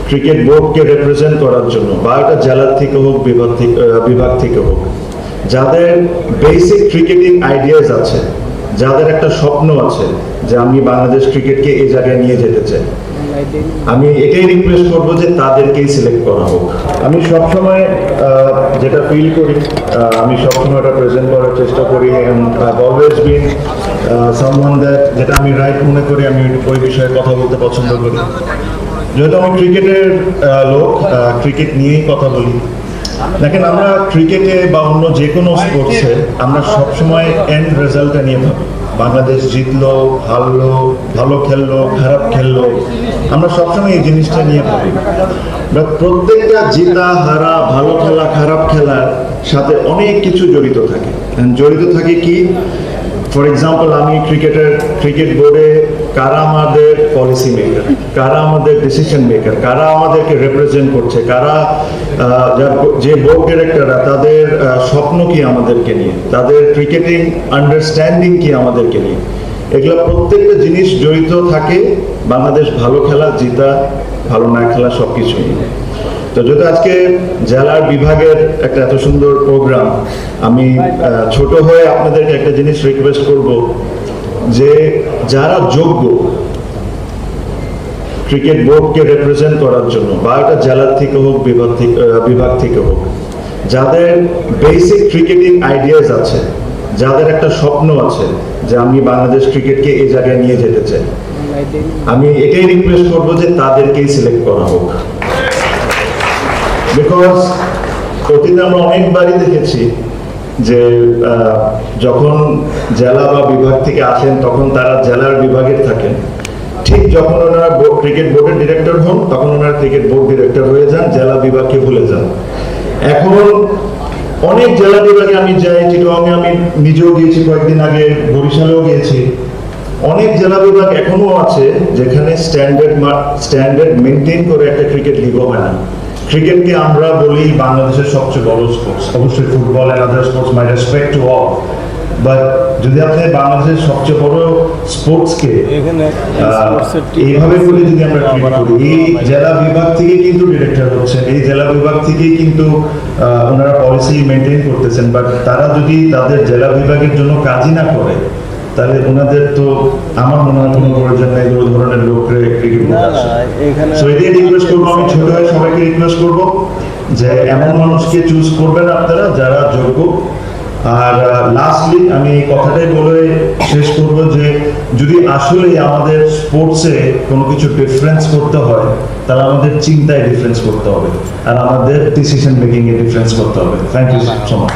Cricket বোর্ডকে represent করার জন্য বা এটা জেলা থেকে হোক বিভাগ থেকে হোক, যাদের বেসিক ক্রিকেটিং আইডিয়াস আছে, যাদের একটা স্বপ্ন আছে যে আমি বাংলাদেশ ক্রিকেটকে এই জায়গায় নিয়ে যেতে চাই, আমি এটাই রিকোয়েস্ট করবো যে তাদেরকেই সিলেক্ট করা হোক। আমি সবসময় যেটা ফিল করি, আমি সবসময় এটা প্রেজেন্ট করার চেষ্টা করি, অলওয়েজ বিন সামওয়ান দ্যাট, যেটা আমি রাইট মনে করি আমি ওই বিষয়ে কথা বলতে পছন্দ করি। যেহেতু আমি ক্রিকেটের লোক, ক্রিকেট নিয়েই কথা বলি। দেখেন, আমরা ক্রিকেটে বা অন্য যে কোনো স্পোর্টসে আমরা সবসময় এন্ড রেজাল্টটা নিয়ে ভাবি। বাংলাদেশ জিতলো, হারলো, ভালো খেললো, খারাপ খেললো, আমরা সবসময় এই জিনিসটা নিয়ে ভাবি। প্রত্যেকটা জিতা হারা, ভালো খেলা, খারাপ খেলার সাথে অনেক কিছু জড়িত থাকে। জড়িত থাকে কি, ফর এক্সাম্পল আমি ক্রিকেট বোর্ডে কারা আমাদের পলিসি মেকার, কারা আমাদের ডিসিশন মেকার, কারা আমাদেরকে রিপ্রেজেন্ট করছে, কারা যে বোর্ড ডিরেক্টররা তাদের স্বপ্ন কি আমাদেরকে নিয়ে, তাদের ক্রিকেটিং আন্ডারস্ট্যান্ডিং কি আমাদেরকে নিয়ে, এগুলো প্রত্যেকটা জিনিস জড়িত থাকে বাংলাদেশ ভালো খেলা, জিতা, ভালো না খেলা সবকিছু নিয়ে। তো যদি আজকে জেলার বিভাগের একটা এত সুন্দর প্রোগ্রাম, আমি ছোট হয়ে আপনাদেরকে একটা জিনিস রিকোয়েস্ট করব যে যারা যোগ্য ক্রিকেট বোর্ডকে রিপ্রেজেন্ট করার জন্য বা এটা জেলা থেকে হোক বিভাগ থেকে হোক, যাদের বেসিক ক্রিকেটিং আইডিয়াস আছে, যাদের একটা স্বপ্ন আছে যে আমি বাংলাদেশ ক্রিকেটকে এই জায়গায় নিয়ে যেতে চাই, আমি এটাই রিকোয়েস্ট করব যে তাদেরকেই সিলেক্ট করা হোক। বিকজ অতীতে আমরা অনেকবারই দেখেছি যে যখন জেলা বা বিভাগ থেকে আসেন তখন তারা জেলার বিভাগের থাকেন, ঠিক যখন ওনারা ক্রিকেট বোর্ডের ডিরেক্টর হন তখন ওনারা ক্রিকেট বোর্ড ডিরেক্টর হয়ে যান, জেলা বিভাগকে ভুলে যান। এখন অনেক জেলা বিভাগে আমি যাই, চিটগাঁওয়ে আমি নিজেও গিয়েছি, কয়েকদিন আগে বরিশালেও গিয়েছি। অনেক জেলা বিভাগ এখনো আছে যেখানে স্ট্যান্ডার্ড মেনটেন করে একটা ক্রিকেট লিগও হয় না। ক্রিকেটকে আমরা বলি বাংলাদেশের সবচেয়ে বড় স্পোর্টস, অবশ্যই football and other sports, my respect to all, but যদি আপনি বাংলাদেশের সবচেয়ে বড় স্পোর্টসকে এইভাবে বলে যদি আমরা ট্রিট করি, এই জেলা বিভাগ থেকে কিন্তু ডিরেক্টর হচ্ছে, এই জেলা বিভাগ থেকেই কিন্তু ওনারা পলিসি মেনটেন করতেছেন, বাট তারা যদি তাদের জেলা বিভাগের জন্য কাজই না করে তাহলে ওনাদের তো আমার মনে হয় কোনো প্রয়োজন নেই ওই ধরনের লোককে ক্রিকেট বোর্ডে আসে। সো এটাই রিকোয়েস্ট করবো, আমি ছোট হয়ে সবাইকে রিকোয়েস্ট করবো যে এমন মানুষকে চুজ করবেন আপনারা যারা যোগ্য। আর লাস্টলি আমি এই কথাটাই বলে শেষ করবো যে যদি আসলে আমাদের স্পোর্টসে কোনো কিছু ডিফারেন্স করতে হয় তাহলে আমাদের চিন্তায় ডিফারেন্স করতে হবে আর আমাদের ডিসিশন মেকিং এ ডিফারেন্স করতে হবে। Thank you so much.